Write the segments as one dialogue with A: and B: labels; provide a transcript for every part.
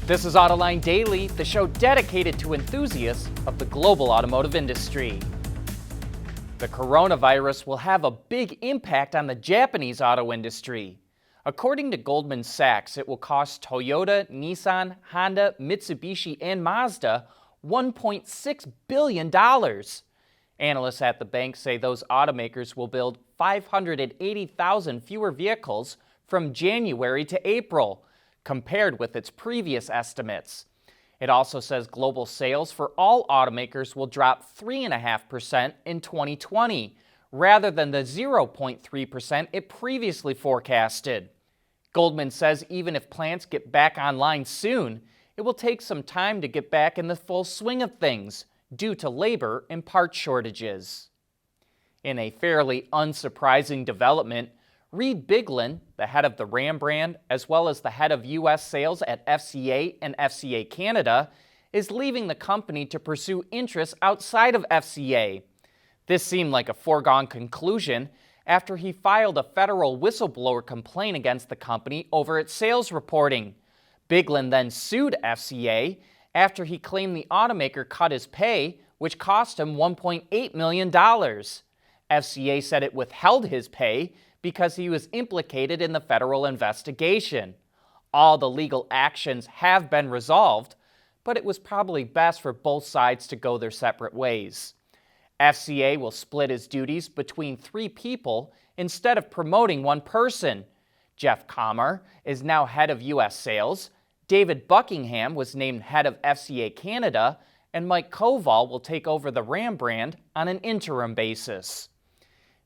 A: This is Autoline Daily, the show dedicated to enthusiasts of the global automotive industry. The coronavirus will have a big impact on the Japanese auto industry. According to Goldman Sachs, it will cost Toyota, Nissan, Honda, Mitsubishi, and Mazda $1.6 billion. Analysts at the bank say those automakers will build 580,000 fewer vehicles from January to April, compared with its previous estimates. It also says global sales for all automakers will drop 3.5% in 2020, rather than the 0.3% it previously forecasted. Goldman says even if plants get back online soon, it will take some time to get back in the full swing of things due to labor and part shortages. In a fairly unsurprising development, Reid Bigland, the head of the Ram brand, as well as the head of U.S. sales at FCA and FCA Canada, is leaving the company to pursue interests outside of FCA. This seemed like a foregone conclusion after he filed a federal whistleblower complaint against the company over its sales reporting. Bigland then sued FCA after he claimed the automaker cut his pay, which cost him $1.8 million. FCA said it withheld his pay because he was implicated in the federal investigation. All the legal actions have been resolved, but it was probably best for both sides to go their separate ways. FCA will split his duties between 3 people instead of promoting one person. Jeff Kammer is now head of U.S. sales, David Buckingham was named head of FCA Canada, and Mike Koval will take over the Ram brand on an interim basis.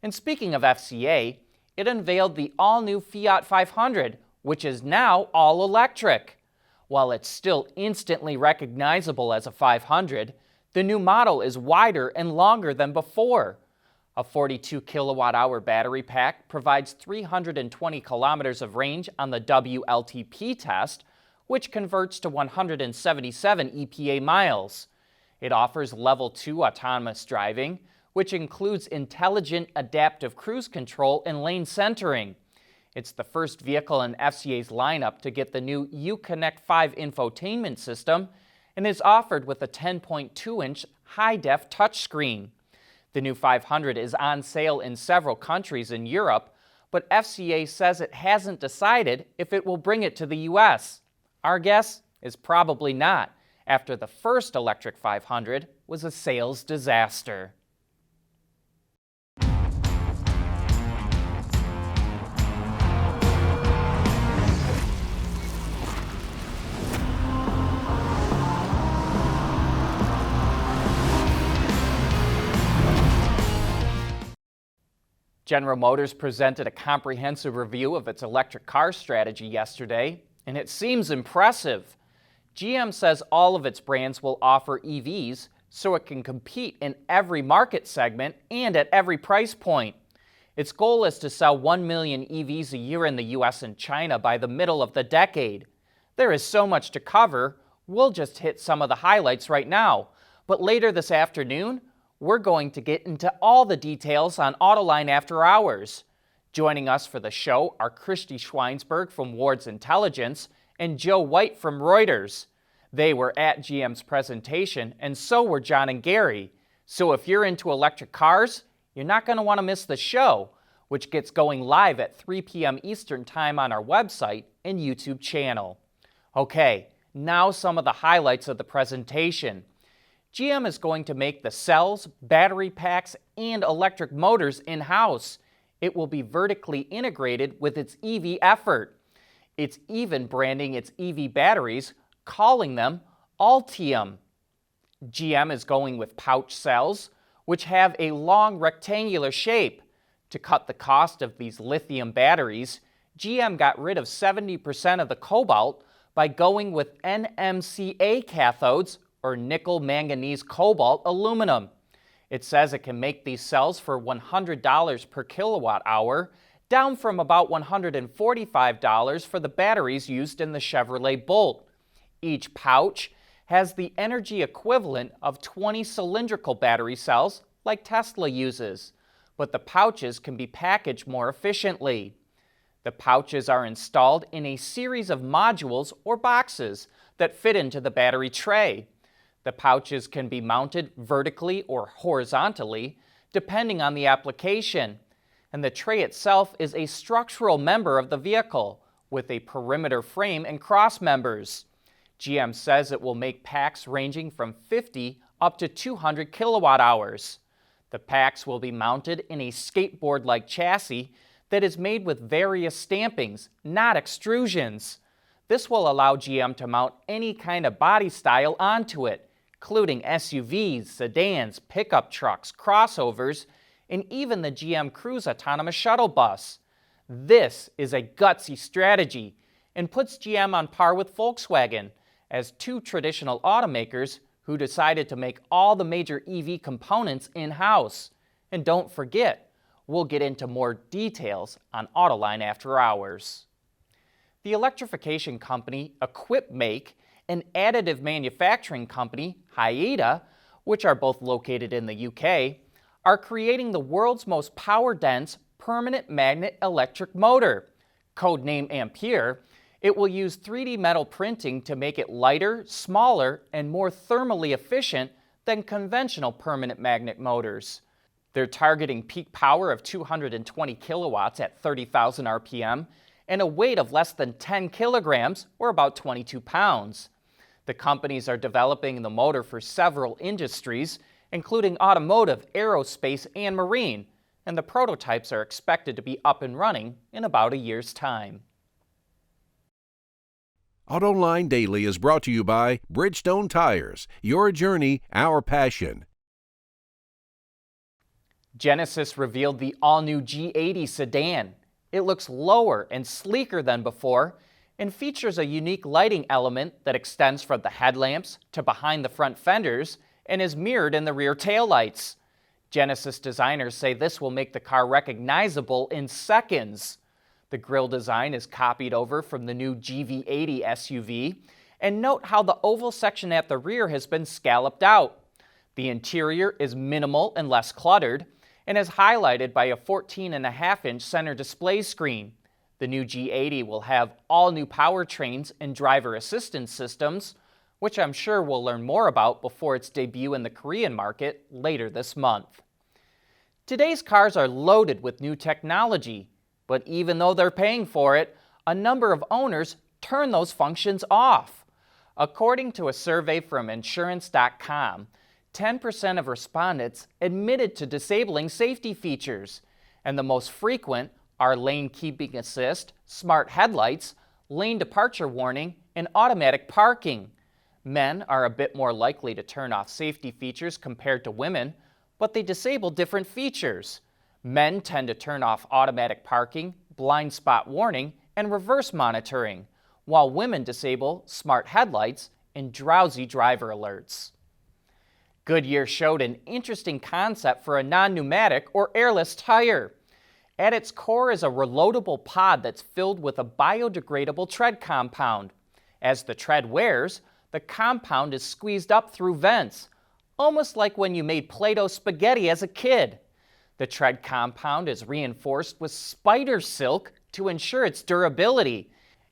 A: And speaking of FCA, it unveiled the all-new Fiat 500, which is now all-electric. While it's still instantly recognizable as a 500, the new model is wider and longer than before. A 42 kilowatt-hour battery pack provides 320 kilometers of range on the WLTP test, which converts to 177 EPA miles. It offers Level 2 autonomous driving, which includes intelligent adaptive cruise control and lane centering. It's the first vehicle in FCA's lineup to get the new Uconnect 5 infotainment system and is offered with a 10.2-inch high-def touchscreen. The new 500 is on sale in several countries in Europe, but FCA says it hasn't decided if it will bring it to the U.S. Our guess is probably not, after the first electric 500 was a sales disaster. General Motors presented a comprehensive review of its electric car strategy yesterday, and it seems impressive. GM says all of its brands will offer EVs so it can compete in every market segment and at every price point. Its goal is to sell 1 million EVs a year in the US and China by the middle of the decade. There is so much to cover, we'll just hit some of the highlights right now. But later this afternoon, we're going to get into all the details on Autoline After Hours. Joining us for the show are Christy Schweinsberg from Ward's Intelligence and Joe White from Reuters. They were at GM's presentation, and so were John and Gary. So if you're into electric cars, you're not going to want to miss the show, which gets going live at 3 p.m. Eastern Time on our website and YouTube channel. Okay, now some of the highlights of the presentation. GM is going to make the cells, battery packs, and electric motors in-house. It will be vertically integrated with its EV effort. It's even branding its EV batteries, calling them Ultium. GM is going with pouch cells, which have a long rectangular shape. To cut the cost of these lithium batteries, GM got rid of 70% of the cobalt by going with NMCA cathodes, or nickel manganese cobalt aluminum. It says it can make these cells for $100 per kilowatt hour, down from about $145 for the batteries used in the Chevrolet Bolt. Each pouch has the energy equivalent of 20 cylindrical battery cells like Tesla uses, but the pouches can be packaged more efficiently. The pouches are installed in a series of modules or boxes that fit into the battery tray. The pouches can be mounted vertically or horizontally, depending on the application. And the tray itself is a structural member of the vehicle, with a perimeter frame and cross members. GM says it will make packs ranging from 50 up to 200 kilowatt hours. The packs will be mounted in a skateboard-like chassis that is made with various stampings, not extrusions. This will allow GM to mount any kind of body style onto it, including SUVs, sedans, pickup trucks, crossovers, and even the GM Cruise autonomous shuttle bus. This is a gutsy strategy and puts GM on par with Volkswagen as two traditional automakers who decided to make all the major EV components in-house. And don't forget, we'll get into more details on Autoline after hours. The electrification company Equipmake and additive manufacturing company Hyeta, which are both located in the UK, are creating the world's most power-dense permanent magnet electric motor. Codename Ampere, it will use 3D metal printing to make it lighter, smaller, and more thermally efficient than conventional permanent magnet motors. They're targeting peak power of 220 kilowatts at 30,000 RPM and a weight of less than 10 kilograms, or about 22 pounds. The companies are developing the motor for several industries, including automotive, aerospace, and marine, and the prototypes are expected to be up and running in about a year's time.
B: Autoline Daily is brought to you by Bridgestone Tires. Your journey, our passion.
A: Genesis revealed the all-new G80 sedan. It looks lower and sleeker than before and features a unique lighting element that extends from the headlamps to behind the front fenders and is mirrored in the rear taillights. Genesis designers say this will make the car recognizable in seconds. The grille design is copied over from the new GV80 SUV, and note how the oval section at the rear has been scalloped out. The interior is minimal and less cluttered, and is highlighted by a 14.5-inch center display screen. The new G80 will have all new powertrains and driver assistance systems, which I'm sure we'll learn more about before its debut in the Korean market later this month. Today's cars are loaded with new technology, but even though they're paying for it, a number of owners turn those functions off. According to a survey from insurance.com, 10% of respondents admitted to disabling safety features, and the most frequent are lane keeping assist, smart headlights, lane departure warning, and automatic parking. Men are a bit more likely to turn off safety features compared to women, but they disable different features. Men tend to turn off automatic parking, blind spot warning, and reverse monitoring, while women disable smart headlights and drowsy driver alerts. Goodyear showed an interesting concept for a non-pneumatic or airless tire. At its core is a reloadable pod that's filled with a biodegradable tread compound. As the tread wears, the compound is squeezed up through vents, almost like when you made Play-Doh spaghetti as a kid. The tread compound is reinforced with spider silk to ensure its durability.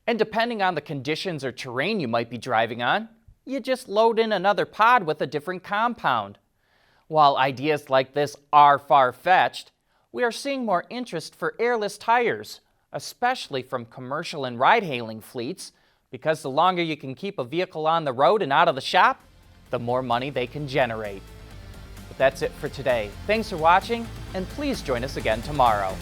A: And depending on the conditions or terrain you might be driving on, you just load in another pod with a different compound. While ideas like this are far-fetched, we are seeing more interest for airless tires, especially from commercial and ride-hailing fleets, because the longer you can keep a vehicle on the road and out of the shop, the more money they can generate. But that's it for today. Thanks for watching, and please join us again tomorrow.